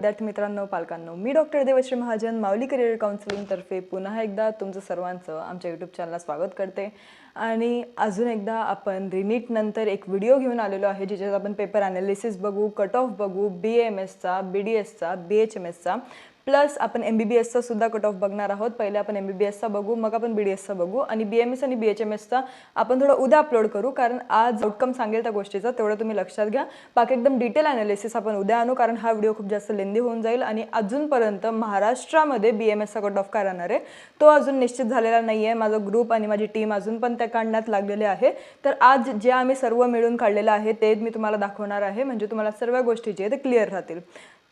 विद्यार्थी मित्रांनो, पालकांनो, मी डॉक्टर देवश्री महाजन माऊली career counselling तर्फे पुन्हा एकदा तुमचं सर्वांचं आमच्या यूट्यूब चॅनलला स्वागत करते। आणि अजून एकदा आपण रिनीट नंतर एक व्हिडिओ घेऊन आलेलो आहे, ज्याच्यात आपण पेपर ॲनालिसिस बघू, कट ऑफ बघू, BAMSचा, BDSचा, BHMSचा, प्लस आपण MBBSचा सुद्धा कट ऑफ बघणार आहोत। पहिले आपण MBBSचा बघू, मग आपण BDSचा बघू आणि BMS आणि BHMSचा आपण थोडं उद्या अपलोड करू, कारण आज आउटकम सांगेल त्या गोष्टीचा, तेवढं तुम्ही लक्षात घ्या। बाकी एकदम डिटेल ॲनालिसिस आपण उद्या आणू, कारण हा व्हिडिओ खूप जास्त लेंदी होऊन जाईल। आणि अजूनपर्यंत महाराष्ट्रामध्ये BMSचा कट ऑफ काय राहणार आहे तो अजून निश्चित झालेला नाही आहे। माझा ग्रुप आणि माझी टीम अजून पण त्या काढण्यात लागलेले आहे। तर आज जे आम्ही सर्व मिळून काढलेलं आहे ते मी तुम्हाला दाखवणार आहे, म्हणजे तुम्हाला सर्व गोष्टी जे ते क्लिअर राहतील।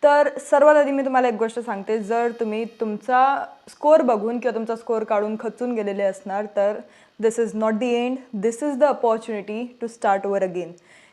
तर सर्वात आधी मी तुम्हाला एक गोष्ट सांगते, जर तुम्ही तुमचा स्कोर बघून किंवा तुमचा स्कोर काढून खचून गेलेले असणार तर this is not the end, this is the opportunity to start over again.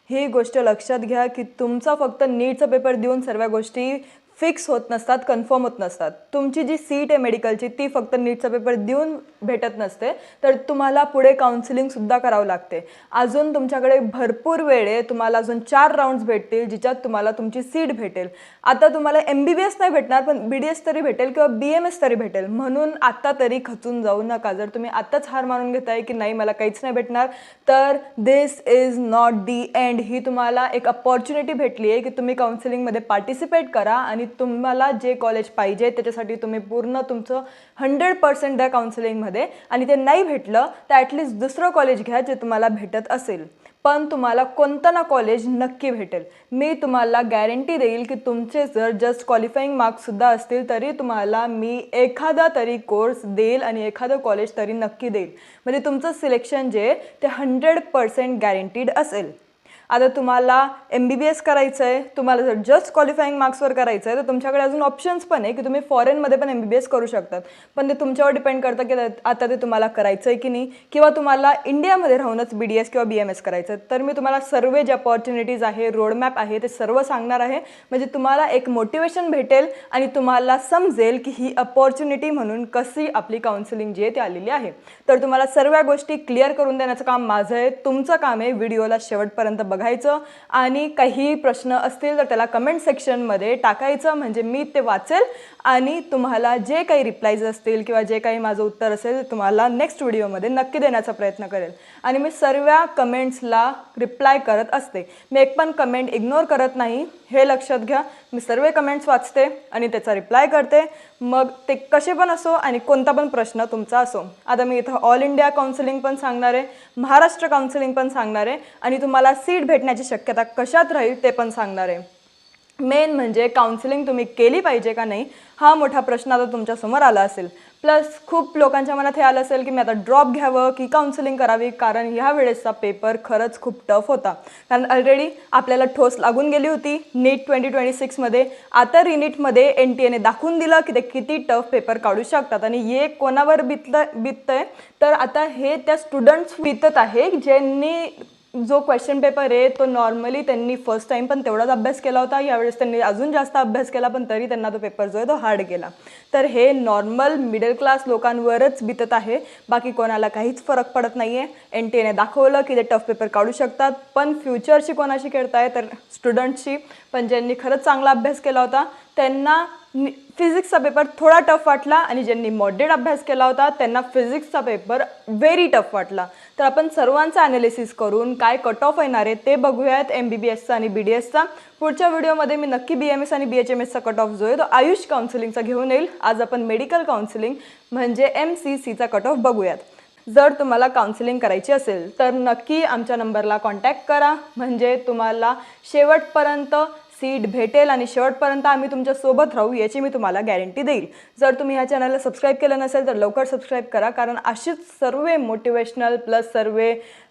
ही गोष्ट लक्षात घ्या की तुमचा फक्त नीटचा पेपर देऊन सर्व गोष्टी फिक्स होत नसतात, कन्फर्म होत नसतात। तुमची जी सीट आहे मेडिकलची ती फक्त नीटचा पेपर देऊन भेटत नसते, तर तुम्हाला पुढे काउन्सिलिंग सुद्धा करावं लागते। अजून तुमच्याकडे भरपूर वेळ आहे, तुम्हाला अजून 4 राउंड्स भेटतील जिच्यात तुम्हाला तुमची सीट भेटेल। आता तुम्हाला MBBS नाही भेटणार, पण BDS तरी भेटेल किंवा BMS तरी भेटेल, म्हणून आता तरी खचून जाऊ नका। जर तुम्ही आताच हार मानून घेताय की नाही मला काहीच नाही भेटणार, तर this is not the end. ही तुम्हाला एक अपॉर्च्युनिटी भेटली आहे की तुम्ही काउन्सिलिंगमध्ये पार्टिसिपेट करा आणि तुम्हाला जे कॉलेज पाहिजे त्याच्यासाठी तुम्ही पूर्ण तुमचं 100% द्या काउन्सिलिंगमध्ये। आणि ते नाही भेटलं तर ॲटलिस्ट दुसरं कॉलेज घ्या जे तुम्हाला भेटत असेल, पण तुम्हाला कोणतं ना कॉलेज नक्की भेटेल। मी तुम्हाला गॅरंटी देईल की तुमचे जर जस्ट क्वालिफाईंग मार्क्ससुद्धा असतील तरी तुम्हाला मी एखादा तरी कोर्स देईल आणि एखादं कॉलेज तरी नक्की देईल, म्हणजे तुमचं सिलेक्शन जे ते 100% गॅरंटीड असेल। आता तुम्हाला MBBS करायचं आहे, तुम्हाला जर जस्ट क्वालिफाईंग मार्क्सवर करायचं आहे तर तुमच्याकडे अजून ऑप्शन्स पण आहे की तुम्ही फॉरेनमध्ये पण MBBS करू शकतात, पण ते तुमच्यावर डिपेंड करतं की आता ते तुम्हाला करायचं आहे की नाही, किंवा तुम्हाला इंडियामध्ये राहूनच BDS किंवा BMS करायचं आहे। तर मी तुम्हाला सर्व जे अपॉर्च्युनिटीज आहे, रोडमॅप आहे ते सर्व सांगणार आहे, म्हणजे तुम्हाला एक मोटिवेशन भेटेल आणि तुम्हाला समजेल की ही अपॉर्च्युनिटी म्हणून कशी आपली काउन्सिलिंग जी आहे ती आलेली आहे। तर तुम्हाला सर्व गोष्टी क्लिअर करून देण्याचं काम माझं आहे, तुमचं काम आहे व्हिडिओला शेवटपर्यंत बघायचं आणि काही प्रश्न असतील तर त्याला कमेंट सेक्शनमध्ये टाकायचं, म्हणजे मी ते वाचेल आणि तुम्हाला जे काही रिप्लायज असतील किंवा जे काही माझं उत्तर असेल ते तुम्हाला नेक्स्ट व्हिडिओमध्ये नक्की देण्याचा प्रयत्न करेल। आणि मी सर्व कमेंट्सला रिप्लाय करत असते, मी एक पण कमेंट इग्नोर करत नाही, हे लक्षात घ्या। मी सर्व कमेंट्स वाचते आणि त्याचा रिप्लाय करते, मग ते कसे पण असो आणि कोणता पण प्रश्न तुमचा असो। आता मी इथं ऑल इंडिया काउन्सिलिंग पण सांगणार आहे, महाराष्ट्र काउन्सिलिंग पण सांगणार आहे आणि तुम्हाला सीट भेटण्याची शक्यता कशात राहील ते पण सांगणार आहे। मेन म्हणजे काउन्सिलिंग तुम्ही केली पाहिजे का नाही हा मोठा प्रश्न आता तुमच्यासमोर आला असेल। प्लस खूप लोकांच्या मनात हे आलं असेल की मी आता ड्रॉप घ्यावं की काउन्सिलिंग करावी, कारण ह्या वेळेसचा पेपर खरंच खूप टफ होता, कारण ऑलरेडी आपल्याला ठोस लागून गेली होती नीट 2026मध्ये। आता रिनीटमध्ये NTA ने दाखवून दिलं की ते किती टफ पेपर काढू शकतात आणि हे कोणावर बिततंय तर आता हे त्या स्टुडंट्स बितत आहे ज्यांनी जो क्वेश्चन पेपर आहे तो नॉर्मली त्यांनी फर्स्ट टाइम पण तेवढाच अभ्यास केला होता, यावेळेस त्यांनी अजून जास्त अभ्यास केला पण तरी त्यांना तो पेपर जो आहे तो हार्ड गेला। तर हे नॉर्मल मिडल क्लास लोकांवरच बितत आहे, बाकी कोणाला काहीच फरक पडत नाही आहे। NTA ने दाखवलं की ते टफ पेपर काढू शकतात, पण फ्युचरशी कोणाशी खेळताय तर स्टुडंट्सशी, पण ज्यांनी खरंच चांगला अभ्यास केला होता त्यांना फिजिक्सचा पेपर थोडा टफ वाटला आणि ज्यांनी मॉडरेट अभ्यास केला होता त्यांना फिजिक्सचा पेपर व्हेरी टफ वाटला। तर आपण सर्वांचा ॲनालिसिस करून काय कट ऑफ येणार आहे ते बघूयात MBBSचा आणि BDSचा। पुढच्या व्हिडिओमध्ये मी नक्की BMS आणि BHMSचा कट ऑफ जो आहे तो आयुष काउन्सिलिंगचा घेऊन येईल। आज आपण मेडिकल काउन्सिलिंग म्हणजे MCCचा कट ऑफ बघूयात। जर तुम्हाला काउन्सिलिंग करायची असेल तर नक्की आमच्या नंबरला कॉन्टॅक्ट करा, म्हणजे तुम्हाला शेवटपर्यंत सीट भेटेल आणि शेवटपर्यंत आम्ही तुमच्या सोबत राहू याची मी तुम्हाला गॅरंटी देईल। जर तुम्ही ह्या चॅनलला सबस्क्राईब केलं नसेल तर लवकर सबस्क्राईब करा, कारण अशीच सर्व मोटिवेशनल प्लस सर्व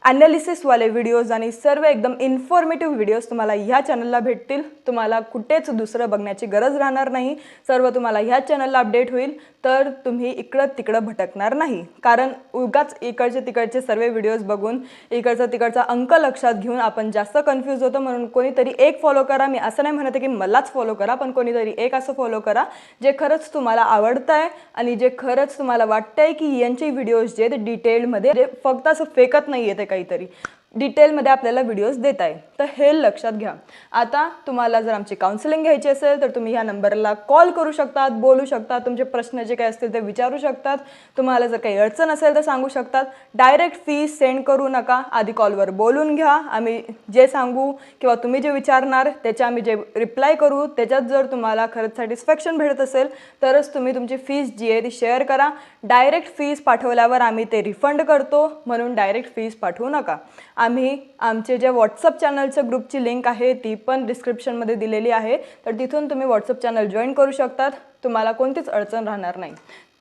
ॲनालिसिसवाले व्हिडिओज आणि सर्व एकदम इन्फॉर्मेटिव्ह व्हिडिओज तुम्हाला ह्या चॅनलला भेटतील। तुम्हाला कुठेच दुसरं बघण्याची गरज राहणार नाही, सर्व तुम्हाला ह्या चॅनलला अपडेट होईल, तर तुम्ही इकडं तिकडं भटकणार नाही। कारण उगाच इकडचे तिकडचे सर्व व्हिडिओज बघून इकडचा तिकडचा अंक लक्षात घेऊन आपण जास्त कन्फ्यूज होतो, म्हणून कोणीतरी एक फॉलो करा। मी असं नाही म्हणते की मलाच फॉलो करा, पण कोणीतरी एक असं फॉलो करा जे खरंच तुम्हाला आवडतंय आणि जे खरंच तुम्हाला वाटतंय की यांचे व्हिडिओज जे ते डिटेलमध्ये फक्त असं फेकत नाही आहे ते काहीतरी डिटेलमध्ये आपल्याला व्हिडिओज देत आहे. तर हे लक्षात घ्या. आता तुम्हाला जर आमची काउन्सिलिंग घ्यायची असेल तर तुम्ही ह्या नंबरला कॉल करू शकतात, बोलू शकतात, तुमचे प्रश्न जे काही असतील ते विचारू शकतात. तुम्हाला जर काही अडचण असेल तर सांगू शकतात. डायरेक्ट फी सेंड करू नका, आधी कॉलवर बोलून घ्या. आम्ही जे सांगू किंवा तुम्ही जे विचारणार त्याच्या आम्ही जे रिप्लाय करू त्याच्यात जर तुम्हाला खरंच सॅटिस्फॅक्शन भेटत असेल तरच तुम्ही तुमची फीस जी आहे ती शेअर करा. डायरेक्ट फीस पाठवल्यावर आम्ही ते रिफंड करतो, म्हणून डायरेक्ट फीस पाठवू नका. आम्ही आमचे जे व्हॉट्सअप चॅनलच्या ग्रुपची लिंक आहे ती पण डिस्क्रिप्शनमध्ये दिलेली आहे, तर तिथून तुम्ही व्हॉट्सअप चॅनल जॉईन करू शकतात. तुम्हाला कोणतीच अडचण राहणार नाही.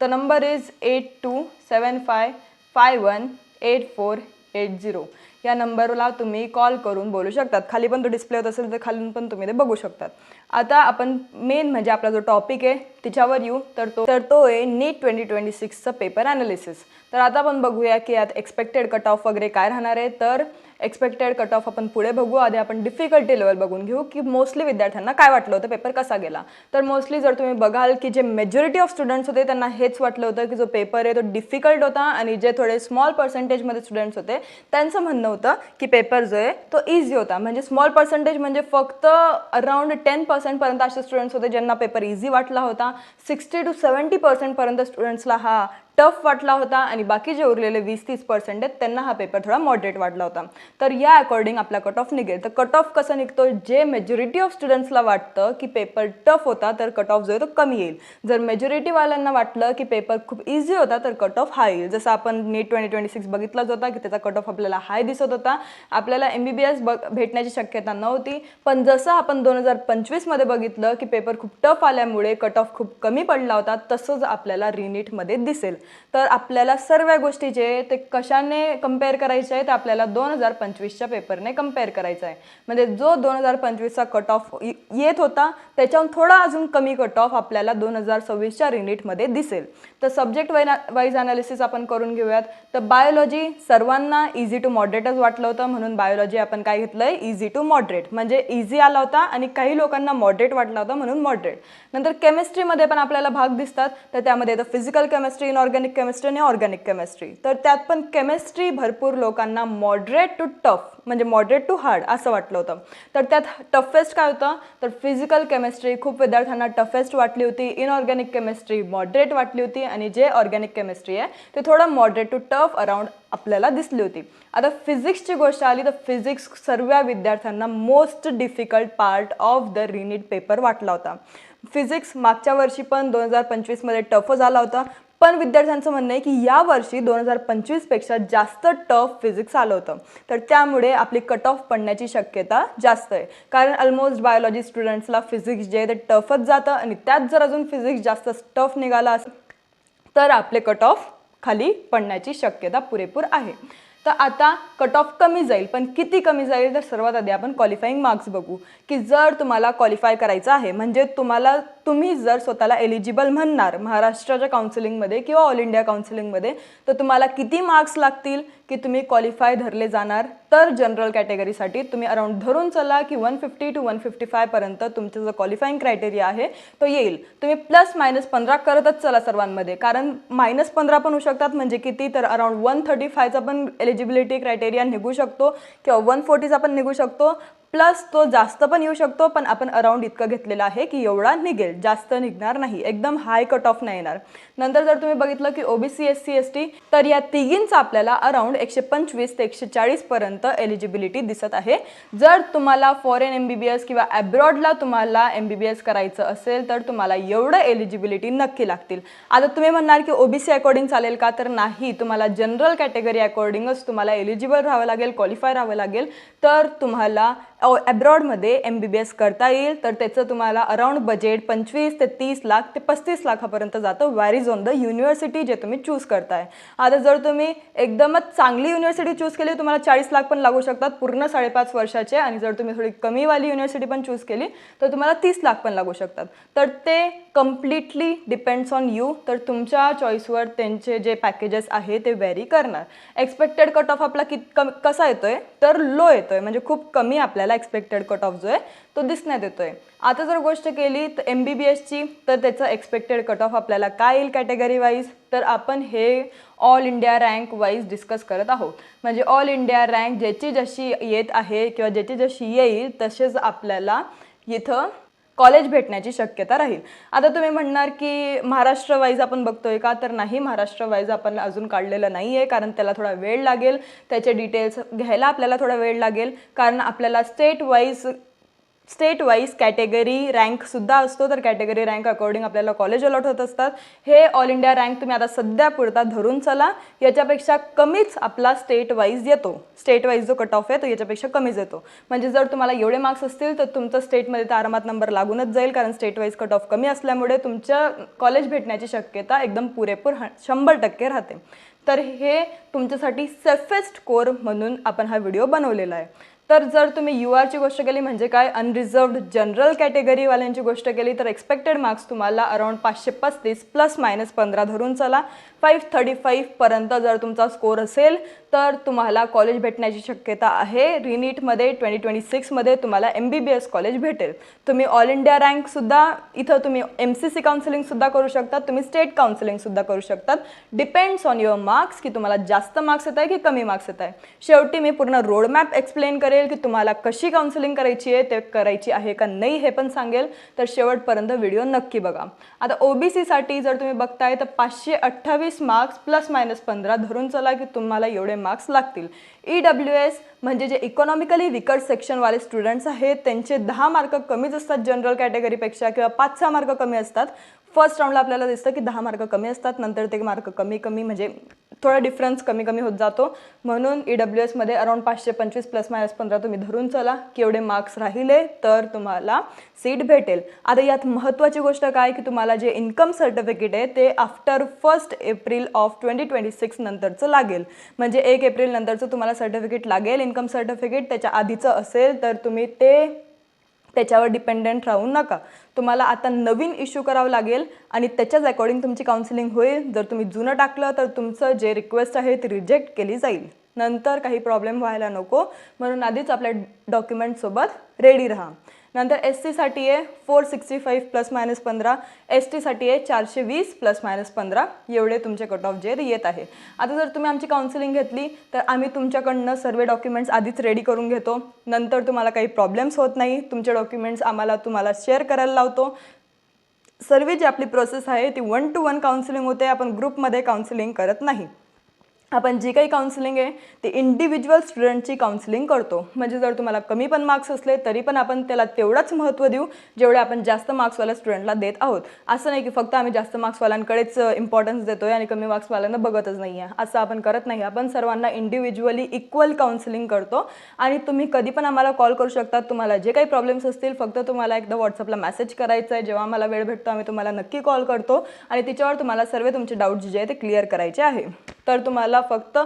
तर नंबर इज 8275518480. या नंबरला तुम्ही कॉल करून बोलू शकतात. खाली पण तो डिस्प्ले होत असेल तर खालून पण तुम्ही ते बघू शकतात. आता आपण मेन म्हणजे आपला जो टॉपिक आहे तिच्यावर येऊ. तर तो आहे नीट 2026चं पेपर ॲनालिसिस. तर आता आपण बघूया की यात एक्सपेक्टेड कट ऑफ वगैरे काय राहणार आहे. तर एक्सपेक्टेड कट ऑफ आपण पुढे बघू. आधी आपण डिफिकल्टी लेवल बघून घेऊ की मोस्टली विद्यार्थ्यांना काय वाटलं होतं, पेपर कसा गेला. तर मोस्टली जर तुम्ही बघाल की जे मेजॉरिटी ऑफ स्टुडंट्स होते त्यांना हेच वाटलं होतं की जो पेपर आहे तो डिफिकल्ट होता, आणि जे थोडे स्मॉल पर्सेंटेजमध्ये स्टुडंट्स होते त्यांचं म्हणणं होतं की पेपर जो आहे तो इझी होता. म्हणजे स्मॉल पर्सेंटेज म्हणजे फक्त अराउंड 10% पर्यंत असे स्टुडंट्स होते ज्यांना पेपर इझी वाटला होता. 60 to 70% पर्यंत स्टुडंट्सला हा टफ वाटला होता, आणि बाकी जे उरलेले 20-30% आहेत त्यांना हा पेपर थोडा मॉडरेट वाटला होता. तर या अकॉर्डिंग आपला कट ऑफ निघेल. तर कट ऑफ कसं निघतो, जे मेजॉरिटी ऑफ स्टुडंट्सला वाटतं की पेपर टफ होता तर कट ऑफ जो आहे तो कमी येईल. जर मेजॉरिटीवाल्यांना वाटलं की पेपर खूप इझी होता तर कट ऑफ हाय येईल. जसं आपण नीट 2026 बघितलाच होता की त्याचा कट ऑफ आपल्याला हाय दिसत होता. आपल्याला MBBS भेटण्याची शक्यता नव्हती, पण जसं आपण 2025मध्ये बघितलं की पेपर खूप टफ आल्यामुळे कट ऑफ खूप कमी पडला होता, तसंच आपल्याला रिनीटमध्ये दिसेल. तर आपल्याला सर्व गोष्टी जे ते कशाने कंपेअर करायचे आहे, तर आपल्याला 2025च्या पेपरने कंपेअर करायचं आहे. म्हणजे जो 2025चा कट ऑफ येत होता त्याच्याहून थोडा अजून कमी कट ऑफ आपल्याला 2026च्या रिनीटमध्ये दिसेल. तर सब्जेक्ट वाईज ॲनालिसिस आपण करून घेऊयात. तर बायोलॉजी सर्वांना इझी टू मॉडरेटच वाटलं होतं, म्हणून बायोलॉजी आपण काय घेतलं आहे, इझी टू मॉडरेट. म्हणजे इझी आला होता आणि काही लोकांना मॉडरेट वाटला होता म्हणून मॉडरेट. नंतर केमिस्ट्रीमध्ये पण आपल्याला भाग दिसतात. तर त्यामध्ये येतं फिजिकल केमिस्ट्री, इनऑर्गॅनिक केमिस्ट्री आणि ऑर्गॅनिक केमिस्ट्री. तर त्यात पण केमिस्ट्री भरपूर लोकांना मॉडरेट टू टफ म्हणजे मॉडरेट टू हार्ड असं वाटलं होतं. तर त्यात टफेस्ट काय होतं, तर फिजिकल केमिस्ट्री खूप विद्यार्थ्यांना टफेस्ट वाटली होती, इनऑर्गॅनिक केमिस्ट्री मॉडरेट वाटली होती, आणि जे ऑर्गॅनिक केमिस्ट्री आहे ते थोडं मॉडरेट टू टफ अराउंड आपल्याला दिसली होती. आता फिजिक्सची गोष्ट आली तर फिजिक्स सर्व विद्यार्थ्यांना most difficult part of the re NEET paper वाटला होता. फिजिक्स मागच्या वर्षी पण 2025मध्ये टफ झाला होता, पण विद्यार्थ्यांचं म्हणणं आहे की या वर्षी 2025पेक्षा जास्त टफ फिजिक्स आलं होतं. तर त्यामुळे आपली कट ऑफ पडण्याची शक्यता जास्त आहे, कारण ऑलमोस्ट बायोलॉजी स्टुडंट्सला फिजिक्स जे आहे ते टफच जातं, आणि त्यात जर अजून फिजिक्स जास्त टफ निघाला असेल तर आपले कट ऑफ खाली पडण्याची शक्यता पुरेपूर आहे. तर आता कट ऑफ कमी जाईल, पण किती कमी जाईल, तर सर्वात आधी आपण क्वालिफाईंग मार्क्स बघू. की जर तुम्हाला क्वालिफाय करायचं आहे, म्हणजे तुम्ही जर स्वतःला एलिजिबल म्हणणार महाराष्ट्राच्या काउन्सिलिंगमध्ये किंवा ऑल इंडिया काउन्सिलिंगमध्ये, तर तुम्हाला किती मार्क्स लागतील की तुम्ही क्वालिफाय धरले जाणार. तर जनरल कॅटेगरीसाठी तुम्ही अराउंड धरून चला की 150 to 155 पर्यंत तुमचं जो क्वालिफाईंग क्रायटेरिया आहे तो येईल. तुम्ही +-15 करतच चला सर्वांमध्ये, कारण -15 पण होऊ शकतात. म्हणजे किती, तर अराउंड 135चा पण एलिजिबिलिटी क्रायटेरिया निघू शकतो किंवा 140चा पण निघू शकतो, प्लस तो जास्त पण येऊ शकतो. पण आपण अराउंड इतकं घेतलेलं आहे की एवढा निघेल, जास्त निघणार नाही, एकदम हाय कट ऑफ नाही येणार. नंतर जर तुम्ही बघितलं की OBC SC ST, तर या तिघींचा आपल्याला अराउंड 125 ते 140 पर्यंत एलिजिबिलिटी दिसत आहे. जर तुम्हाला फॉरेन MBBS किंवा अब्रॉडला तुम्हाला MBBS करायचं असेल तर तुम्हाला एवढं एलिजिबिलिटी नक्की लागतील. आता तुम्ही म्हणणार की OBC अकॉर्डिंग चालेल का, तर नाही, तुम्हाला जनरल कॅटेगरी अकॉर्डिंगच तुम्हाला एलिजिबल राहावं लागेल, क्वालिफाय राहावं लागेल. तर तुम्हाला अब्रॉडमध्ये MBBS करता येईल. तर त्याचं तुम्हाला अराउंड बजेट 25 ते 30 लाख ते 35 लाखापर्यंत जातं, वॅरीज ऑन द युनिव्हर्सिटी जे तुम्ही चूज करताय. आता जर तुम्ही एकदमच चांगली युनिव्हर्सिटी चूज केली तुम्हाला 40 लाख पण लागू शकतात पूर्ण 5.5 वर्षाचे, आणि जर तुम्ही थोडी कमीवाली युनिव्हर्सिटी पण चूज केली तर तुम्हाला 30 लाख पण लागू शकतात. तर ते कम्प्लिटली डिपेंड्स ऑन यू. तर तुमच्या चॉईसवर त्यांचे जे पॅकेजेस आहे ते व्हेरी करणार. एक्सपेक्टेड कट ऑफ आपला कसा येतोय, तर लो येतोय, म्हणजे खूप कमी आपल्याला आपल्याला एक्सपेक्टेड कट ऑफ जो आहे तो दिसण्यात येतोय. आता जर गोष्ट केली तर MBBSची, तर त्याचं एक्सपेक्टेड कट ऑफ आपल्याला काय येईल कॅटेगरी वाईज, तर आपण हे all India rank wise discuss करत आहोत. म्हणजे ऑल इंडिया रँक ज्याची जशी येत आहे किंवा ज्याची जशी येईल तसेच आपल्याला इथं कॉलेज भेटण्याची शक्यता राहील. आता तुम्ही म्हणणार की महाराष्ट्र वाईज आपण बघतोय का, तर नाही, महाराष्ट्र वाईज आपण अजून काढलेलं नाही आहे, कारण त्याला थोडा वेळ लागेल, त्याचे डिटेल्स घ्यायला आपल्याला थोडा वेळ लागेल, कारण आपल्याला स्टेट वाईज कॅटेगरी रँकसुद्धा असतो. तर कॅटेगरी रँक अकॉर्डिंग आपल्याला कॉलेज अलॉट होत असतात. हे ऑल इंडिया रँक तुम्ही आता सध्या पुरता धरून चला, याच्यापेक्षा कमीच आपला स्टेट वाईज येतो. स्टेट वाईज जो कट ऑफ आहे तो याच्यापेक्षा कमीच येतो. म्हणजे जर तुम्हाला एवढे मार्क्स असतील तर तुमचं स्टेटमध्ये तर आरामात नंबर लागूनच जाईल, कारण स्टेट वाईज कट ऑफ कमी असल्यामुळे तुमच्या कॉलेज भेटण्याची शक्यता एकदम पुरेपूर 100% राहते. तर हे तुमच्यासाठी सेफेस्ट कोर म्हणून आपण हा व्हिडिओ बनवलेला आहे. तर जर तुम्ही URची गोष्ट केली, म्हणजे काय, अनरिझर्व्ड जनरल कॅटेगरीवाल्यांची गोष्ट केली, तर एक्सपेक्टेड मार्क्स तुम्हाला अराउंड 535 ±15 धरून चला. 535 पर्यंत जर तुमचा स्कोर असेल तर तुम्हाला कॉलेज भेटण्याची शक्यता आहे. रिनीटमध्ये 2026मध्ये तुम्हाला MBBS कॉलेज भेटेल. तुम्ही ऑल इंडिया रँकसुद्धा इथं तुम्ही MCC काउन्सिलिंगसुद्धा करू शकतात, तुम्ही स्टेट काउन्सिलिंगसुद्धा करू शकतात. डिपेंड्स ऑन युअर मार्क्स की तुम्हाला जास्त मार्क्स येत आहे की कमी मार्क्स येत आहे. शेवटी मी पूर्ण रोडमॅप एक्सप्लेन करेल की तुम्हाला कशी काउन्सिलिंग करायची आहे, ते करायची आहे का नाही हे पण सांगेल. तर शेवटपर्यंत व्हिडिओ नक्की बघा. आता OBCसाठी जर तुम्ही बघताय तर 528 मार्क्स ±15 धरून चला की तुम्हाला एवढे मार्क्स लागतील. EWS म्हणजे जे इकॉनॉमिकली विकर सेक्शनवाले स्टुडंट्स आहेत त्यांचे 10 मार्क कमीच असतात जनरल कॅटेगरीपेक्षा, किंवा 5-6 मार्क कमी असतात. फर्स्ट राऊंडला आपल्याला दिसतं की 10 मार्क कमी असतात, नंतर ते मार्क कमी म्हणजे थोडा डिफरन्स कमी होत जातो. म्हणून EWSमध्ये अराउंड 525 ±15 तुम्ही धरून चला की एवढे मार्क्स राहिले तर तुम्हाला सीट भेटेल. आता यात महत्त्वाची गोष्ट काय की तुम्हाला जे इन्कम सर्टिफिकेट आहे ते आफ्टर 1 एप्रिल 2026 नंतरचं लागेल. म्हणजे 1 एप्रिल नंतरचं तुम्हाला सर्टिफिकेट लागेल, इन्कम सर्टिफिकेट. त्याच्या आधीचं असेल तर तुम्ही त्याच्यावर डिपेंडेंट राहू नका. तुम्हाला आता नवीन इश्यू करावं लागेल आणि त्याच्याच अकॉर्डिंग तुमची काउन्सिलिंग होईल. जर तुम्ही जुनं टाकलं तर तुमचं जे रिक्वेस्ट आहे ती रिजेक्ट केली जाईल. नंतर काही प्रॉब्लेम व्हायला नको म्हणून आधीच आपल्या डॉक्युमेंटसोबत रेडी राहा. नंतर SCसाठी आहे 465 ±15, STसाठी आहे 420 ±15. एवढे तुमचे कट ऑफ जे येत आहे. आता जर तुम्ही आमची काउन्सिलिंग घेतली तर आम्ही तुमच्याकडनं सर्व डॉक्युमेंट्स आधीच रेडी करून घेतो. नंतर तुम्हाला काही प्रॉब्लेम्स होत नाही. तुमचे डॉक्युमेंट्स तुम्हाला शेअर करायला लावतो. सर्व जी आपली प्रोसेस आहे ती 1 to 1 काउन्सिलिंग होते. आपण ग्रुपमध्ये काउन्सिलिंग करत नाही. आपण जी काही काउन्सिलिंग आहे ती इंडिव्हिज्युअल स्टुडंटची काउन्सिलिंग करतो. म्हणजे जर तुम्हाला कमी पण मार्क्स असले तरी पण आपण त्याला तेवढंच महत्त्व देऊ जेवढे आपण जास्त मार्क्सवाल्या स्टुडंटला देत आहोत. असं नाही की फक्त आम्ही जास्त मार्क्सवाल्यांकडेच इम्पॉर्टन्स देतोय आणि कमी मार्क्सवाल्यांना बघतच नाही आहे, असं आपण करत नाही. आपण सर्वांना इंडिव्हिज्युअली इक्वल काउन्सिलिंग करतो. आणि तुम्ही कधी पण आम्हाला कॉल करू शकता. तुम्हाला जे काही प्रॉब्लेम्स असतील फक्त तुम्हाला एकदा व्हॉट्सअपला मेसेज करायचा आहे. जेव्हा आम्हाला वेळ भेटतो आम्ही तुम्हाला नक्की कॉल करतो आणि तिच्यावर तुम्हाला सर्व तुमचे डाऊट्स जे आहे ते क्लिअर करायचे आहे. तर तुम्हाला फक्त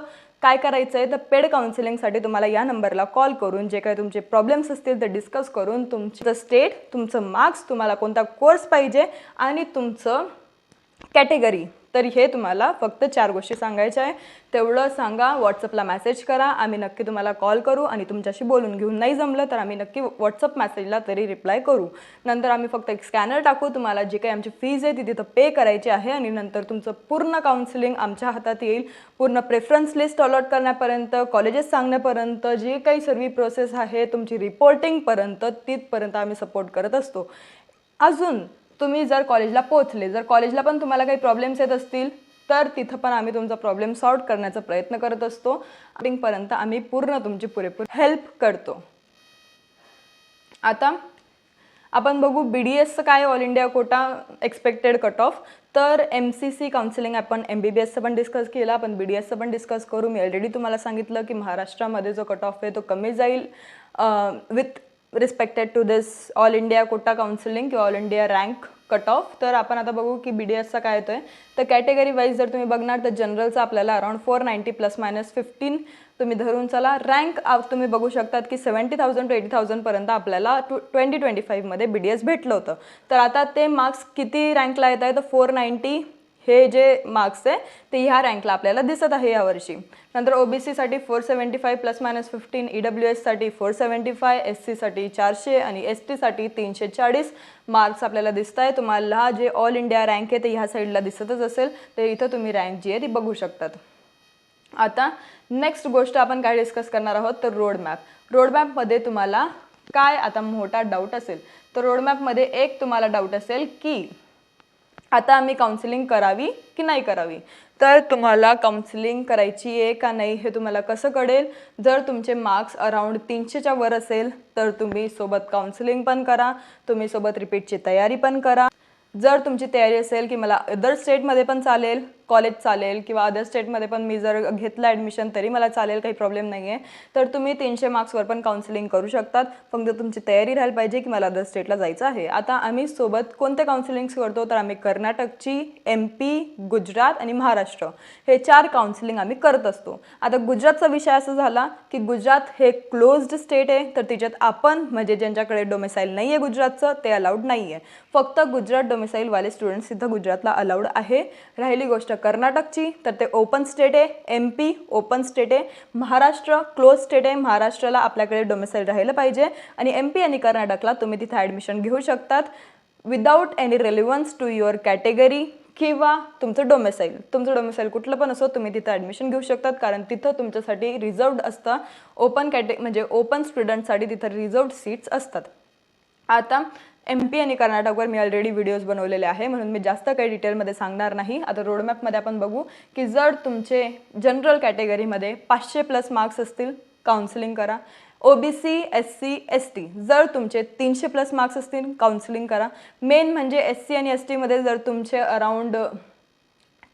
काय करायचं आहे तर पेड काउन्सिलिंगसाठी तुम्हाला या नंबरला कॉल करून जे काही तुमचे प्रॉब्लेम्स असतील ते डिस्कस करून तुमचं स्टेट, तुमचं मार्क्स, तुम्हाला कोणता कोर्स पाहिजे आणि तुमचं कॅटेगरी, तर हे तुम्हाला फक्त 4 गोष्टी सांगायच्या आहे. तेवढं सांगा, व्हॉट्सअपला मेसेज करा, आम्ही नक्की तुम्हाला कॉल करू आणि तुमच्याशी बोलून घेऊ. नाही जमलं तर आम्ही नक्की व्हॉट्सअप मेसेजला तरी रिप्लाय करू. नंतर आम्ही फक्त एक स्कॅनर टाकू. तुम्हाला जी काही आमची फीज आहे ती तिथं पे करायची आहे आणि नंतर तुमचं पूर्ण काउन्सिलिंग आमच्या हातात येईल. पूर्ण प्रेफरन्स लिस्ट अलॉट करण्यापर्यंत, कॉलेजेस सांगण्यापर्यंत, जी काही सर्व प्रोसेस आहे तुमची रिपोर्टिंगपर्यंत, तिथपर्यंत आम्ही सपोर्ट करत असतो. अजून तुम्ही जर कॉलेजला पोहोचले, जर कॉलेजला पण तुम्हाला काही प्रॉब्लेम्स येत असतील तर तिथं पण आम्ही तुमचा प्रॉब्लेम सॉल्व करण्याचा प्रयत्न करत असतो. पर्यंत आम्ही पूर्ण तुमची पुरेपूर हेल्प करतो. आता आपण बघू BDSचं काय, all India Kota expected cut off. तर MCC काउन्सिलिंग आपण MBBSचं पण डिस्कस केलं, आपण BDSचं पण डिस्कस करू. मी ऑलरेडी तुम्हाला सांगितलं की महाराष्ट्रामध्ये जो कट ऑफ आहे तो कमी जाईल with respected to this all India quota counselling किंवा all India rank cut off. तर आपण आता बघू की BDSचा काय येतोय. तर कॅटेगरी वाईज जर तुम्ही बघणार तर जनरलचा आपल्याला अराउंड 490 ±15 तुम्ही धरून चला. रँक तुम्ही बघू शकतात की 70,000 to 80,000 पर्यंत आपल्याला 2025मध्ये BDS भेटलं होतं. तर आता ते मार्क्स किती रँकला येत आहे तर 490 हे जे मार्क्स आहे ते ह्या रँकला आपल्याला दिसत आहे यावर्षी. नंतर OBCसाठी 475 ±15, EWSसाठी 475, SCसाठी 400 आणि STसाठी 340 मार्क्स आपल्याला दिसत आहे. तुम्हाला जे ऑल इंडिया रँक आहे ते ह्या साईडला दिसतच असेल, तर इथं तुम्ही रँक जी आहे ती बघू शकतात. आता नेक्स्ट गोष्ट आपण काय डिस्कस करणार आहोत तर रोडमॅपमध्ये तुम्हाला काय आता मोठा डाऊट असेल तर रोडमॅपमध्ये एक तुम्हाला डाऊट असेल की आता आम्ही काउन्सिलिंग करावी की नाही करावी. तर तुम्हाला काउन्सिलिंग करायची आहे का नाही हे तुम्हाला कसं कळेल. जर तुमचे मार्क्स अराउंड 300च्या वर असेल तर तुम्ही सोबत काउन्सिलिंग पण करा, तुम्ही सोबत रिपीटची तयारी पण करा. जर तुमची तयारी असेल की मला अदर स्टेटमध्ये पण चालेल, कॉलेज चालेल किंवा अदर स्टेटमध्ये पण मी जर घेतलं ॲडमिशन तरी मला चालेल, काही प्रॉब्लेम नाही आहे, तर तुम्ही 300 मार्क्सवर पण काउन्सिलिंग करू शकतात. फक्त तुमची तयारी राहायला पाहिजे की मला अदर स्टेटला जायचं आहे. आता आम्ही सोबत कोणते काउन्सिलिंग्स करतो तर आम्ही कर्नाटकची, MP, गुजरात आणि महाराष्ट्र हे 4 काउन्सिलिंग आम्ही करत असतो. आता गुजरातचा विषय असा झाला की गुजरात हे क्लोज्ड स्टेट आहे, तर त्याच्यात आपण म्हणजे ज्यांच्याकडे डोमिसाईल नाही आहे गुजरातचं ते अलाउड नाही आहे. फक्त गुजरात डोमिसाईलवाले स्टुडंट्स इथं गुजरातला अलाउड आहे. राहिली गोष्ट कर्नाटकची तर ते ओपन स्टेट आहे, MP ओपन स्टेट आहे, महाराष्ट्र क्लोज स्टेट आहे. महाराष्ट्राला आपल्याकडे डोमिसाईल राहिलं पाहिजे आणि MP आणि कर्नाटकला तुम्ही तिथे ॲडमिशन घेऊ शकतात without any relevance to your category किंवा तुमचं डोमिसाईल कुठलं पण असो तुम्ही तिथं ॲडमिशन घेऊ शकतात, कारण तिथं तुमच्यासाठी रिझर्वड असतं. म्हणजे ओपन स्टुडंटसाठी तिथं रिझर्वड सीट्स असतात. आता MP आणि कर्नाटकवर मी ऑलरेडी व्हिडिओज बनवलेले आहे म्हणून मी जास्त काही डिटेलमध्ये सांगणार नाही. आता रोडमॅपमध्ये आपण बघू की जर तुमचे जनरल कॅटेगरीमध्ये 500+ मार्क्स असतील काउन्सिलिंग करा. OBC, SC, ST जर तुमचे 300+ मार्क्स असतील काउन्सिलिंग करा. मेन म्हणजे SC आणि STमध्ये जर तुमचे अराउंड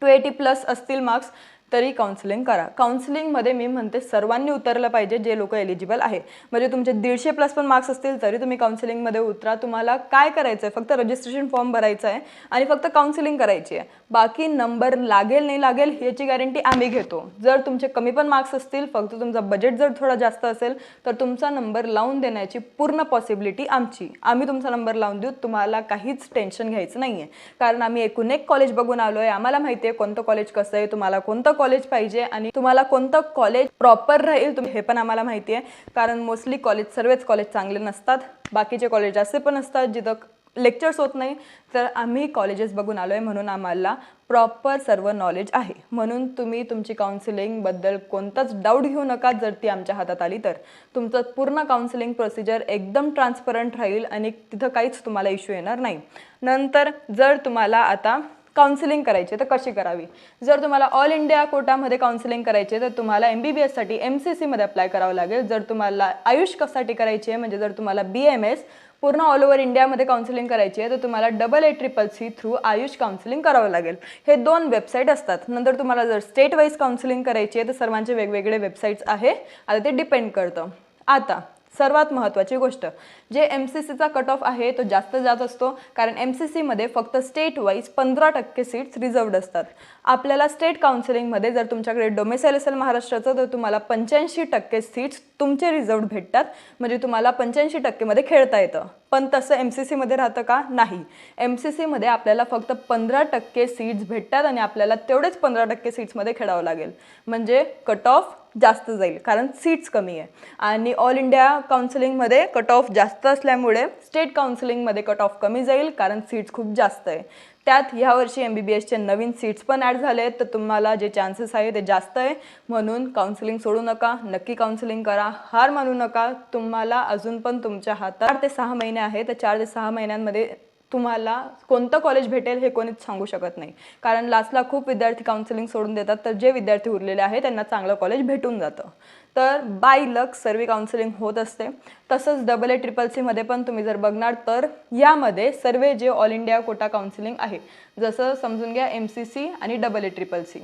280+ असतील मार्क्स तरी काउन्सिलिंग करा. काउन्सिलिंगमध्ये मी म्हणते सर्वांनी उतरलं पाहिजे जे लोक एलिजिबल आहे. म्हणजे तुमचे 150+ पण मार्क्स असतील तरी तुम्ही काउन्सिलिंगमध्ये उतरा. तुम्हाला काय करायचं आहे फक्त रजिस्ट्रेशन फॉर्म भरायचा आहे आणि फक्त काउन्सिलिंग करायची आहे. बाकी नंबर लागेल नाही लागेल याची गॅरंटी आम्ही घेतो. जर तुमचे कमी पण मार्क्स असतील, फक्त तुमचा बजेट जर थोडा जास्त असेल तर तुमचा नंबर लावून देण्याची पूर्ण पॉसिबिलिटी आम्ही तुमचा नंबर लावून देऊ. तुम्हाला काहीच टेन्शन घ्यायचं नाही आहे, कारण आम्ही एकूण एक कॉलेज बघून आलो आहे. आम्हाला माहिती आहे कोणतं कॉलेज कसं आहे, तुम्हाला कोणतं कॉलेज पाहिजे आणि तुम्हाला कोणतं कॉलेज प्रॉपर राहील हे पण आम्हाला माहिती आहे. कारण मोस्टली सर्वच कॉलेज चांगले नसतात. बाकीचे कॉलेज असे पण असतात जिथं लेक्चर्स होत नाही. तर आम्ही कॉलेजेस बघून आलो आहे म्हणून आम्हाला प्रॉपर सर्व नॉलेज आहे. म्हणून तुम्ही तुमची काउन्सिलिंगबद्दल कोणताच डाऊट घेऊ नका. जर ती आमच्या हातात आली तर तुमचं पूर्ण काउन्सिलिंग प्रोसिजर एकदम ट्रान्सपरंट राहील आणि तिथं काहीच तुम्हाला इश्यू येणार नाही. नंतर जर तुम्हाला आता काउन्सिलिंग करायची तर कशी करावी. जर तुम्हाला ऑल इंडिया कोटामध्ये काउन्सिलिंग करायचे तर तुम्हाला MBBSसाठी MCCमध्ये अप्लाय करावं लागेल. जर तुम्हाला आयुषसाठी करायची आहे म्हणजे जर तुम्हाला BAMS पूर्ण ऑल ओव्हर इंडियामध्ये काउन्सिलिंग करायची आहे तर तुम्हाला AACCC थ्रू आयुष काउन्सिलिंग करावं लागेल. हे 2 वेबसाईट असतात. नंतर तुम्हाला जर स्टेट वाईज काउन्सिलिंग करायची आहे तर सर्वांचे वेगवेगळे वेबसाईट्स आहे. आता ते डिपेंड करतं. आता सर्वात महत्त्वाची गोष्ट जे MCCचा कट ऑफ आहे तो जास्त जात असतो, कारण MCCमध्ये फक्त स्टेट वाईज 15% सीट्स रिझर्वड असतात. आपल्याला स्टेट काउन्सिलिंगमध्ये जर तुमच्याकडे डोमिसाईल असेल महाराष्ट्राचं तर तुम्हाला 85% सीट्स तुमचे रिझर्वड भेटतात. म्हणजे तुम्हाला 85%मध्ये खेळता येतं. पण तसं MCCमध्ये राहतं का? नाही. MCCमध्ये आपल्याला फक्त 15% सीट्स भेटतात आणि आपल्याला तेवढेच 15% सीट्समध्ये खेळावं लागेल. म्हणजे कट ऑफ जास्त जाईल कारण सीट्स कमी आहे. आणि ऑल इंडिया काउन्सिलिंगमध्ये कट ऑफ जास्त असल्यामुळे स्टेट काउन्सिलिंगमध्ये कट ऑफ कमी जाईल कारण सीट्स खूप जास्त आहे. त्यात ह्यावर्षी MBBSचे नवीन सीट्स पण ॲड झाले आहेत, तर तुम्हाला जे चान्सेस आहे ते जास्त आहे. म्हणून काउन्सिलिंग सोडू नका, नक्की काउन्सिलिंग करा, हार मानू नका. तुम्हाला अजून पण तुमच्या हातात 4 ते 6 महिने आहे. तर 4 ते 6 महिन्यांमध्ये तुम्हाला कोणतं कॉलेज भेटेल हे कोणीच सांगू शकत नाही, कारण लास्टला खूप विद्यार्थी काउन्सिलिंग सोडून देतात. तर जे विद्यार्थी उरलेले आहेत त्यांना चांगलं कॉलेज भेटून जातं. तर बाय लक सर्व काउन्सिलिंग होत असते. तसंच AACCCमध्ये पण तुम्ही जर बघणार तर यामध्ये सर्व जे ऑल इंडिया कोटा काउन्सिलिंग आहे, जसं समजून घ्या MCC आणि AACCC,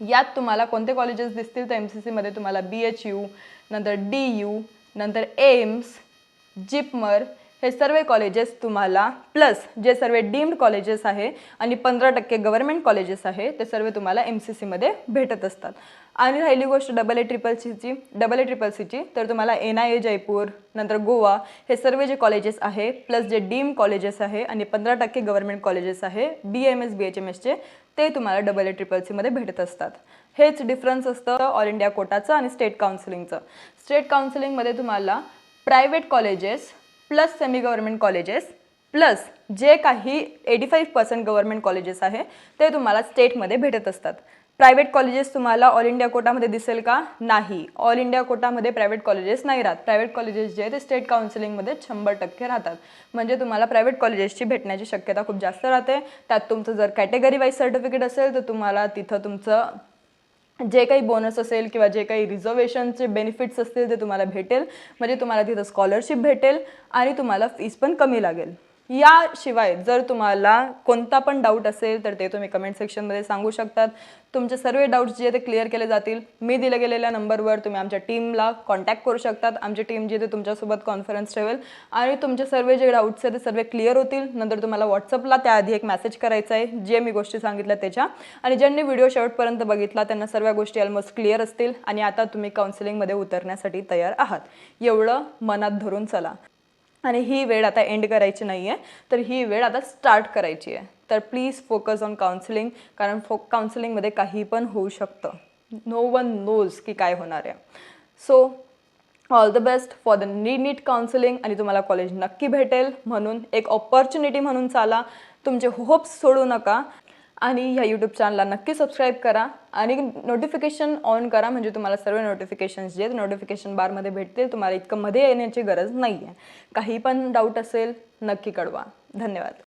यात तुम्हाला कोणते कॉलेजेस दिसतील तर MCCमध्ये तुम्हाला BHU, नंतर DU, नंतर AIMS, जिपमर, हे सर्व कॉलेजेस तुम्हाला प्लस जे सर्व डीम्ड कॉलेजेस आहे आणि 15% गव्हर्नमेंट कॉलेजेस आहे ते सर्व तुम्हाला MCCमध्ये भेटत असतात. आणि राहिली गोष्ट AA-CCची तर तुम्हाला NIA जयपूर नंतर गोवा हे सर्व जे कॉलेजेस आहे प्लस जे डीम कॉलेजेस आहे आणि 15% गव्हर्नमेंट कॉलेजेस आहे BAMS BHMSचे ते तुम्हाला AA-CCमध्ये भेटत असतात. हेच डिफरन्स असतं ऑल इंडिया कोटाचं आणि स्टेट काउन्सिलिंगचं. स्टेट काउन्सिलिंगमध्ये तुम्हाला private colleges plus semi government colleges plus जे काही 85% गव्हर्नमेंट कॉलेजेस आहे ते तुम्हाला स्टेटमध्ये भेटत असतात. प्रायव्हेट कॉलेजेस तुम्हाला ऑल इंडिया कोटामध्ये दिसेल का? नाही. ऑल इंडिया कोटामध्ये प्रायव्हेट कॉलेजेस नाही राहत. प्रायव्हेट कॉलेजेस जे आहे ते स्टेट काउन्सिलिंगमध्ये 100% राहतात. म्हणजे तुम्हाला प्रायव्हेट कॉलेजेसची भेटण्याची शक्यता खूप जास्त राहते. त्यात तुमचं जर कॅटेगरी वाईज सर्टिफिकेट असेल तर तुम्हाला तिथं तुमचं जे काही बोनस असेल किंवा जे काही रिझर्वेशनचे बेनिफिट्स असतील ते तुम्हाला भेटेल. म्हणजे तुम्हाला तिथं स्कॉलरशिप भेटेल आणि तुम्हाला फीस पण कमी लागेल. याशिवाय जर तुम्हाला कोणता पण डाऊट असेल तर ते तुम्ही कमेंट सेक्शनमध्ये सांगू शकतात. तुमचे सर्व डाऊट्स जे ते क्लिअर केले जातील. मी दिल्या गेलेल्या नंबरवर तुम्ही आमच्या टीमला कॉन्टॅक्ट करू शकतात. आमची टीम जे ते तुमच्यासोबत कॉन्फरन्स ठेवेल आणि तुमचे सर्व जे डाऊट्स आहेत ते सर्व क्लिअर होतील. नंतर तुम्हाला व्हॉट्सअपला त्याआधी एक मेसेज करायचा आहे जे मी गोष्टी सांगितल्या त्याच्या, आणि ज्यांनी व्हिडिओ शेवटपर्यंत बघितला त्यांना सर्व गोष्टी ऑलमोस्ट क्लिअर असतील आणि आता तुम्ही काउन्सिलिंगमध्ये उतरण्यासाठी तयार आहात. एवढं मनात धरून चला. आणि ही वेळ आता एंड करायची नाही आहे, तर ही वेळ आता स्टार्ट करायची आहे. तर प्लीज फोकस ऑन काउन्सिलिंग, कारण काउन्सिलिंगमध्ये काही पण होऊ शकतं. नो वन नोज की काय होणार आहे. So all the best for the NEET counselling. आणि तुम्हाला कॉलेज नक्की भेटेल म्हणून एक ऑपॉर्च्युनिटी म्हणून चाला. तुमचे होप्स सोडू नका आणि ह्या यूट्यूब चॅनलला नक्की सबस्क्राईब करा आणि नोटिफिकेशन ऑन करा. म्हणजे तुम्हाला सर्व नोटिफिकेशन्स जे नोटिफिकेशन बारमध्ये भेटतील. तुम्हाला इतकं मध्ये येण्याची गरज नाही आहे. काही पण डाऊट असेल नक्की कळवा. धन्यवाद.